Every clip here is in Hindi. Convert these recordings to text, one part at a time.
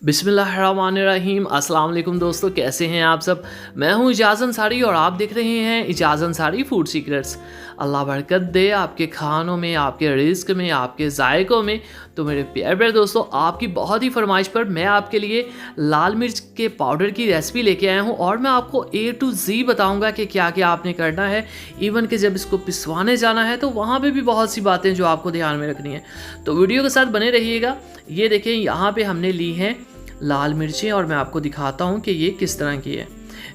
बिस्मिल्लाहिर्रहमानिर्रहीम। अस्सलाम वालेकुम दोस्तों, कैसे हैं आप सब। मैं हूं इजाज़ अंसारी और आप देख रहे हैं इजाज़ अंसारी फूड सीक्रेट्स। अल्लाह बरकत दे आपके खानों में, आपके रिज़्क में, आपके जायकों में। तो मेरे प्यारे प्यारे दोस्तों, आपकी बहुत ही फरमाइश पर मैं आपके लिए लाल मिर्च के पाउडर की रेसिपी लेके आया हूं और मैं आपको A to Z बताऊंगा कि क्या क्या आपने करना है। इवन कि जब इसको पिसवाने जाना है तो वहाँ पे भी बहुत सी बातें जो आपको ध्यान में रखनी है। तो वीडियो के साथ बने रहिएगा। ये देखें, यहाँ पे हमने ली हैं लाल मिर्चें और मैं आपको दिखाता हूँ कि ये किस तरह की है।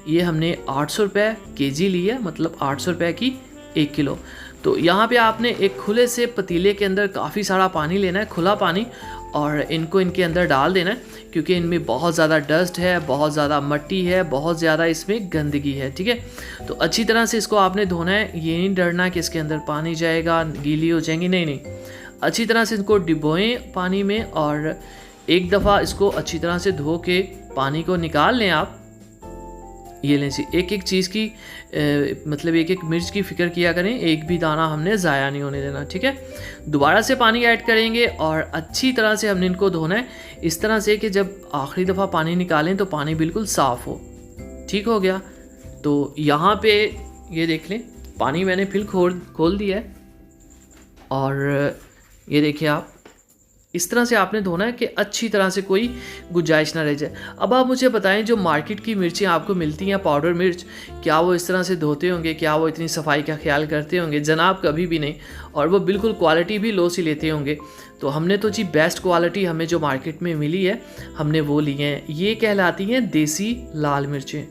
ये हमने 800 रुपये केजी ली है, मतलब 800 रुपये की 1 किलो। तो यहाँ पे आपने एक खुले से पतीले के अंदर काफ़ी सारा पानी लेना है, खुला पानी, और इनको इनके अंदर डाल देना है क्योंकि इनमें बहुत ज़्यादा डस्ट है, बहुत ज़्यादा मट्टी है, बहुत ज़्यादा इसमें गंदगी है। ठीक है, तो अच्छी तरह से इसको आपने धोना है। ये नहीं डरना कि इसके अंदर पानी जाएगा, गीली हो जाएंगी, नहीं नहीं, अच्छी तरह से इनको डिबोएं पानी में और एक दफ़ा इसको अच्छी तरह से धो के पानी को निकाल लें आप। ये लें जी, एक एक चीज़ की मतलब एक एक मिर्च की फ़िक्र किया करें, एक भी दाना हमने ज़ाया नहीं होने देना। ठीक है, दोबारा से पानी ऐड करेंगे और अच्छी तरह से हमने इनको धोना है इस तरह से कि जब आखिरी दफ़ा पानी निकालें तो पानी बिल्कुल साफ़ हो। ठीक हो गया। तो यहाँ पे ये देख लें, पानी मैंने फिर खोल दिया है और ये देखिए आप, इस तरह से आपने धोना है कि अच्छी तरह से कोई गुंजाइश ना रह जाए। अब आप मुझे बताएं, जो मार्केट की मिर्चें आपको मिलती हैं पाउडर मिर्च, क्या वो इस तरह से धोते होंगे, क्या वो इतनी सफाई का ख्याल करते होंगे? जनाब कभी भी नहीं। और वो बिल्कुल क्वालिटी भी लो सी लेते होंगे। तो हमने तो जी बेस्ट क्वालिटी हमें जो मार्केट में मिली है हमने वो ली हैं। ये कहलाती हैं देसी लाल मिर्चें।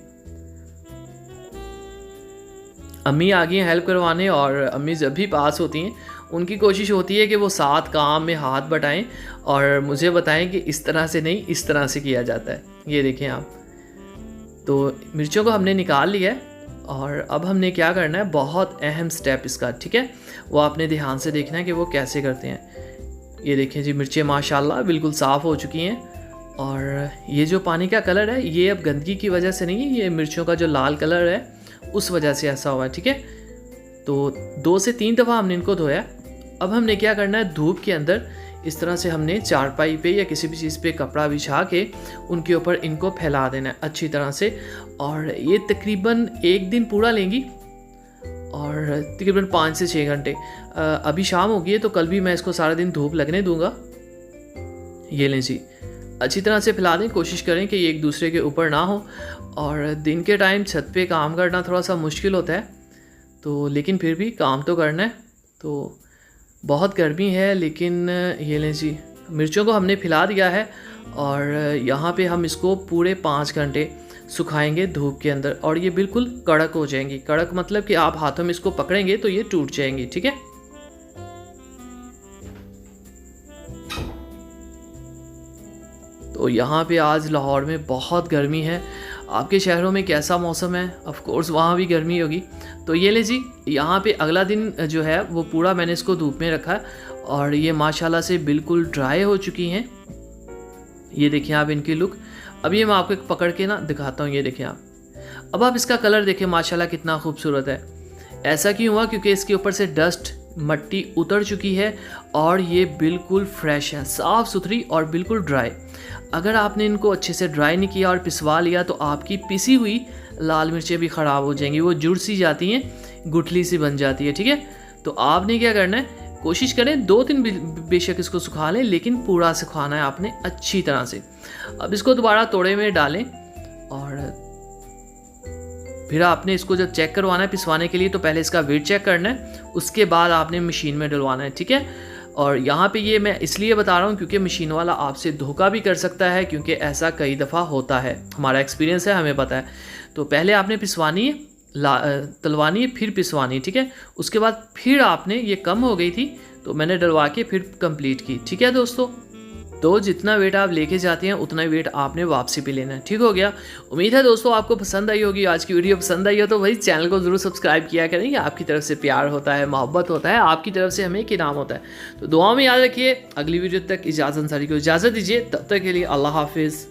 अम्मी आ गई हैं हेल्प करवाने और अम्मी जब भी पास होती हैं उनकी कोशिश होती है कि वो साथ काम में हाथ बटाएं और मुझे बताएं कि इस तरह से नहीं, इस तरह से किया जाता है। ये देखें आप, तो मिर्चों को हमने निकाल लिया है और अब हमने क्या करना है, बहुत अहम स्टेप इसका। ठीक है, वो आपने ध्यान से देखना है कि वो कैसे करते हैं। ये देखें जी, मिर्चें माशाल्लाह बिल्कुल साफ़ हो चुकी हैं और ये जो पानी का कलर है ये अब गंदगी की वजह से नहीं है, ये मिर्चों का जो लाल कलर है उस वजह से ऐसा हुआ है। ठीक है, तो 2 से 3 दफ़ा हमने इनको धोया। अब हमने क्या करना है, धूप के अंदर इस तरह से हमने चारपाई पे या किसी भी चीज़ पे कपड़ा बिछा के उनके ऊपर इनको फैला देना है अच्छी तरह से। और ये तकरीबन 1 दिन पूरा लेंगी और तकरीबन 5 से 6 घंटे। अभी शाम हो गई है तो कल भी मैं इसको सारा दिन धूप लगने दूंगा। ये लें जी, अच्छी तरह से फैला दें, कोशिश करें कि ये एक दूसरे के ऊपर ना हो। और दिन के टाइम छत पे काम करना थोड़ा सा मुश्किल होता है, तो लेकिन फिर भी काम तो करना है। तो बहुत गर्मी है, लेकिन ये लें जी, मिर्चों को हमने फैला दिया है और यहाँ पे हम इसको पूरे 5 घंटे सुखाएंगे धूप के अंदर और ये बिल्कुल कड़क हो जाएंगी। कड़क मतलब कि आप हाथों में इसको पकड़ेंगे तो ये टूट जाएंगी। ठीक है, तो यहाँ पे आज लाहौर में बहुत गर्मी है। आपके शहरों में कैसा मौसम है? ऑफ कोर्स वहाँ भी गर्मी होगी। तो ये ले जी, यहाँ पे अगला दिन जो है वो पूरा मैंने इसको धूप में रखा है और ये माशाल्लाह से बिल्कुल ड्राई हो चुकी हैं। ये देखें आप इनकी लुक। अब ये मैं आपको एक पकड़ के ना दिखाता हूँ। ये देखें आप, अब आप इसका कलर देखें माशाल्लाह कितना खूबसूरत है। ऐसा क्यों हुआ? क्योंकि इसके ऊपर से डस्ट मट्टी उतर चुकी है और ये बिल्कुल फ्रेश है, साफ़ सुथरी और बिल्कुल ड्राई। अगर आपने इनको अच्छे से ड्राई नहीं किया और पिसवा लिया तो आपकी पिसी हुई लाल मिर्चें भी ख़राब हो जाएंगी, वो जुड़ सी जाती हैं, गुठली सी बन जाती है। ठीक है, तो आपने क्या करना है, कोशिश करें 2 दिन बेशक इसको सुखा लें, लेकिन पूरा सुखाना है आपने अच्छी तरह से। अब इसको दोबारा तोड़े में डालें और फिर आपने इसको जब चेक करवाना है पिसवाने के लिए तो पहले इसका वेट चेक करना है, उसके बाद आपने मशीन में डलवाना है। ठीक है, और यहाँ पे ये मैं इसलिए बता रहा हूँ क्योंकि मशीन वाला आपसे धोखा भी कर सकता है, क्योंकि ऐसा कई दफ़ा होता है, हमारा एक्सपीरियंस है, हमें पता है। तो पहले आपने पिसवानी है, तलवानी है, फिर पिसवानी है। ठीक है, उसके बाद फिर आपने, ये कम हो गई थी तो मैंने डलवा के फिर कंप्लीट की। ठीक है दोस्तों, तो जितना वेट आप लेके जाते हैं उतना वेट आपने वापसी पे लेना है। ठीक हो गया। उम्मीद है दोस्तों आपको पसंद आई होगी। आज की वीडियो पसंद आई हो तो भाई चैनल को ज़रूर सब्सक्राइब किया करें। आपकी तरफ से प्यार होता है, मोहब्बत होता है, आपकी तरफ से हमें एक इनाम होता है। तो दुआ में याद रखिए। अगली वीडियो तक इजाज़त अंसारी को इजाज़त दीजिए, तब तक के लिए अल्लाह हाफिज़।